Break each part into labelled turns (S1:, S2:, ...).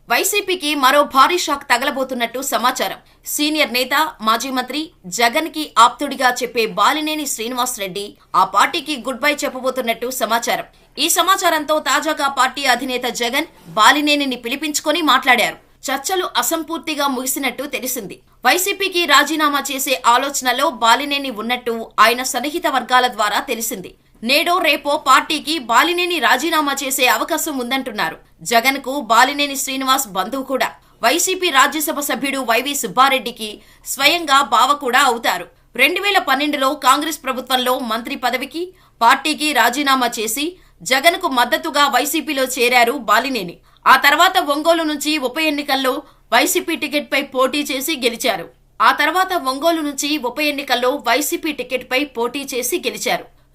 S1: వైసీపీకి మరో భారీ షాక్ తగలబోతున్నట్టు సమాచారం. సీనియర్ నేత, మాజీ మంత్రి, జగన్ కి ఆప్తుడిగా చెప్పే బాలినేని శ్రీనివాస్ రెడ్డి ఆ పార్టీకి గుడ్ బై చెప్పబోతున్నట్టు సమాచారం. ఈ సమాచారంతో తాజాగా పార్టీ అధినేత జగన్ బాలినేనిని పిలిపించుకొని మాట్లాడారు. చర్చలు అసంపూర్తిగా ముగిసినట్టు తెలిసింది. వైసీపీకి రాజీనామా చేసే ఆలోచనలో బాలినేని ఉన్నట్టు ఆయన సన్నిహిత వర్గాల ద్వారా తెలిసింది. నేడో రేపో పార్టీకి బాలినేని రాజీనామా చేసే అవకాశం ఉందంటున్నారు. జగన్ కు బాలినేని శ్రీనివాస్ బంధువు కూడా. వైసీపీ రాజ్యసభ సభ్యుడు వైవి సుబ్బారెడ్డికి స్వయంగా బావ కూడా అవుతారు. 2012లో కాంగ్రెస్ ప్రభుత్వంలో మంత్రి పదవికి, పార్టీకి రాజీనామా చేసి జగన్ కు మద్దతుగా వైసీపీలో చేరారు బాలినేని. ఆ తర్వాత ఒంగోలు నుంచి ఉప ఎన్నికల్లో వైసీపీ టికెట్పై పోటీ చేసి గెలిచారు.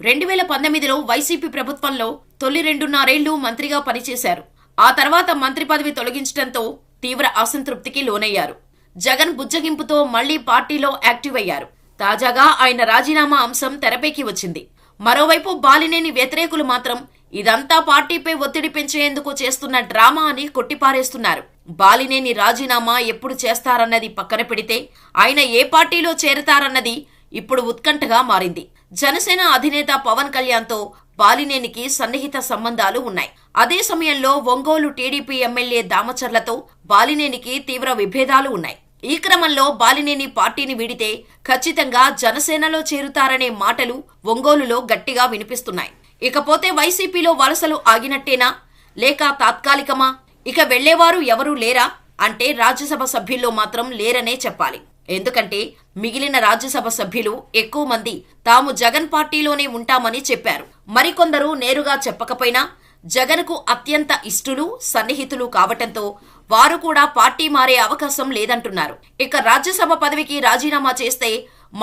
S1: 2019లో వైసీపీ ప్రభుత్వంలో తొలి 2.5 మంత్రిగా పనిచేశారు. ఆ తర్వాత మంత్రి పదవి తొలగించడంతో తీవ్ర అసంతృప్తికి లోనయ్యారు. జగన్ బుజ్జగింపుతో మళ్లీ పార్టీలో యాక్టివ్ అయ్యారు. తాజాగా ఆయన రాజీనామా అంశం తెరపైకి వచ్చింది. మరోవైపు బాలినేని వ్యతిరేకులు మాత్రం ఇదంతా పార్టీపై ఒత్తిడి పెంచేందుకు చేస్తున్న డ్రామా అని కొట్టిపారేస్తున్నారు. బాలినేని రాజీనామా ఎప్పుడు చేస్తారన్నది పక్కన పెడితే ఆయన ఏ పార్టీలో చేరతారన్నది ఇప్పుడు ఉత్కంఠగా మారింది. జనసేన అధినేత పవన్ కళ్యాణ్తో బాలినేనికి సన్నిహిత సంబంధాలు ఉన్నాయి. అదే సమయంలో ఒంగోలు టీడీపీ ఎమ్మెల్యే దామచర్లతో బాలినేనికి తీవ్ర విభేదాలు ఉన్నాయి. ఈ క్రమంలో బాలినేని పార్టీని వీడితే ఖచ్చితంగా జనసేనలో చేరుతారనే మాటలు ఒంగోలులో గట్టిగా వినిపిస్తున్నాయి. ఇకపోతే వైసీపీలో వలసలు ఆగినట్టేనా, లేక తాత్కాలికమా? ఇక వెళ్లేవారు ఎవరూ లేరా అంటే రాజ్యసభ సభ్యుల్లో మాత్రం లేరనే చెప్పాలి. ఎందుకంటే మిగిలిన రాజ్యసభ సభ్యులు ఎక్కువ మంది తాము జగన్ పార్టీలోనే ఉంటామని చెప్పారు. మరికొందరు నేరుగా చెప్పకపోయినా జగన్ కు అత్యంత ఇష్టులు, సన్నిహితులు కావటంతో వారు కూడా పార్టీ మారే అవకాశం లేదంటున్నారు. ఇక రాజ్యసభ పదవికి రాజీనామా చేస్తే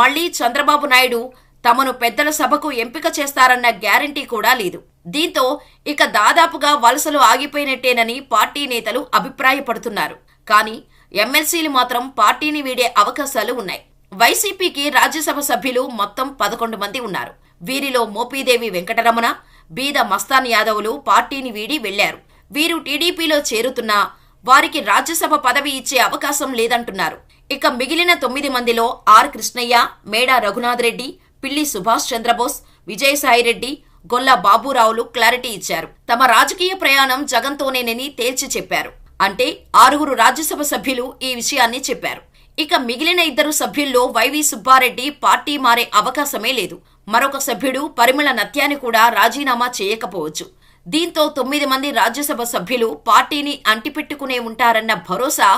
S1: మళ్లీ చంద్రబాబు నాయుడు తమను పెద్దల సభకు ఎంపిక చేస్తారన్న గ్యారంటీ కూడా లేదు. దీంతో ఇక దాదాపుగా వలసలు ఆగిపోయినట్టేనని పార్టీ నేతలు అభిప్రాయపడుతున్నారు. కానీ ఎమ్మెల్సీలు మాత్రం పార్టీని వీడే అవకాశాలు ఉన్నాయి. వైసీపీకి రాజ్యసభ సభ్యులు మొత్తం 11 మంది ఉన్నారు. వీరిలో మోపిదేవి వెంకటరమణ, బీద మస్తాన్ యాదవ్లు పార్టీని వీడి వెళ్లారు. వీరు టీడీపీలో చేరుతున్నా వారికి రాజ్యసభ పదవి ఇచ్చే అవకాశం లేదంటున్నారు. ఇక మిగిలిన 9 మందిలో are Krishnaiah, Meda Raghunath Reddy, Pilli Subhash Chandrabose, Vijayasai Reddy, Golla బాబురావులు clarity ఇచ్చారు. తమ రాజకీయ ప్రయాణం జగన్తోనేనని తేల్చి చెప్పారు. అంటే 6 రాజ్యసభ సభ్యులు ఈ విషయాన్ని చెప్పారు. ఇక మిగిలిన 2 సభ్యుల్లో వైవి సుబ్బారెడ్డి పార్టీ మారే అవకాశమే లేదు. మరొక సభ్యుడు పరిమళ నత్యాని కూడా రాజీనామా చేయకపోవచ్చు. దీంతో 9 మంది రాజ్యసభ సభ్యులు పార్టీని అంటిపెట్టుకునే ఉంటారన్న భరోసా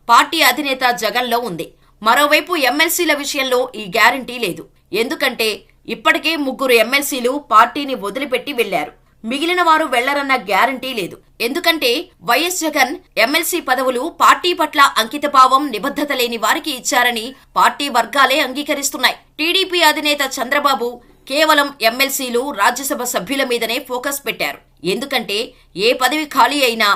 S1: పార్టీ అధినేత జగన్లో ఉంది. మరోవైపు ఎమ్మెల్సీల విషయంలో ఈ గ్యారంటీ లేదు. ఎందుకంటే ఇప్పటికే 3 ఎమ్మెల్సీలు పార్టీని వదిలిపెట్టి వెళ్లారు. మిగిలిన వారు వెళ్లరన్న గ్యారంటీ లేదు. ఎందుకంటే వైఎస్ జగన్ ఎమ్మెల్సీ పదవులు పార్టీ పట్ల అంకితభావం, నిబద్ధత లేని వారికి ఇచ్చారని పార్టీ వర్గాలే అంగీకరిస్తున్నాయి. టీడీపీ అధినేత చంద్రబాబు కేవలం ఎమ్మెల్సీలు, రాజ్యసభ సభ్యుల మీదనే ఫోకస్ పెట్టారు. ఎందుకంటే ఏ పదవి ఖాళీ అయినా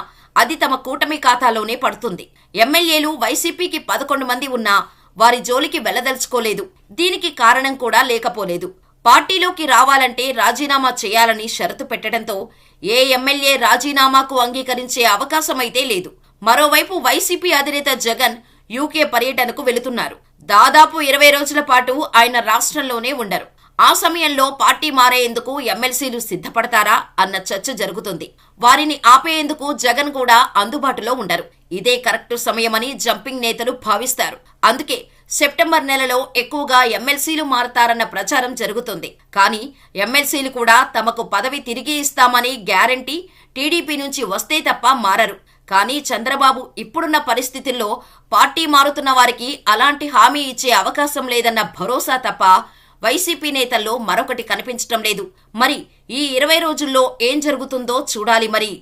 S1: అది తమ కూటమి ఖాతాలోనే పడుతుంది. ఎమ్మెల్యేలు వైసీపీకి 11 మంది ఉన్నా వారి జోలికి వెళ్లదలుచుకోలేదు. దీనికి కారణం కూడా లేకపోలేదు. పార్టీలోకి రావాలంటే రాజీనామా చేయాలని షరతు పెట్టడంతో ఏ ఎమ్మెల్యే రాజీనామాకు అంగీకరించే అవకాశమైతే లేదు. మరోవైపు వైసీపీ అధినేత జగన్ యూకే పర్యటనకు వెళుతున్నారు. దాదాపు 20 రోజుల పాటు ఆయన రాష్ట్రంలోనే ఉండరు. ఆ సమయంలో పార్టీ మారేందుకు ఎమ్మెల్సీలు సిద్ధపడతారా అన్న చర్చ జరుగుతుంది. వారిని ఆపేందుకు జగన్ కూడా అందుబాటులో ఉండరు. ఇదే కరెక్టు సమయమని జంపింగ్ నేతలు భావిస్తారు. అందుకే సెప్టెంబర్ నెలలో ఎక్కువగా ఎమ్మెల్సీలు మారతారన్న ప్రచారం జరుగుతుంది. కానీ ఎమ్మెల్సీలు కూడా తమకు పదవి తిరిగి ఇస్తామని గ్యారంటీ టీడీపీ నుంచి వస్తే తప్ప మారరు. కానీ చంద్రబాబు ఇప్పుడున్న పరిస్థితుల్లో పార్టీ మారుతున్న వారికి అలాంటి హామీ ఇచ్చే అవకాశం లేదన్న భరోసా తప్ప వైసీపీ నేతల్లో మరొకటి కనిపించటం లేదు. మరి ఈ 20 రోజుల్లో ఏం జరుగుతుందో చూడాలి మరి.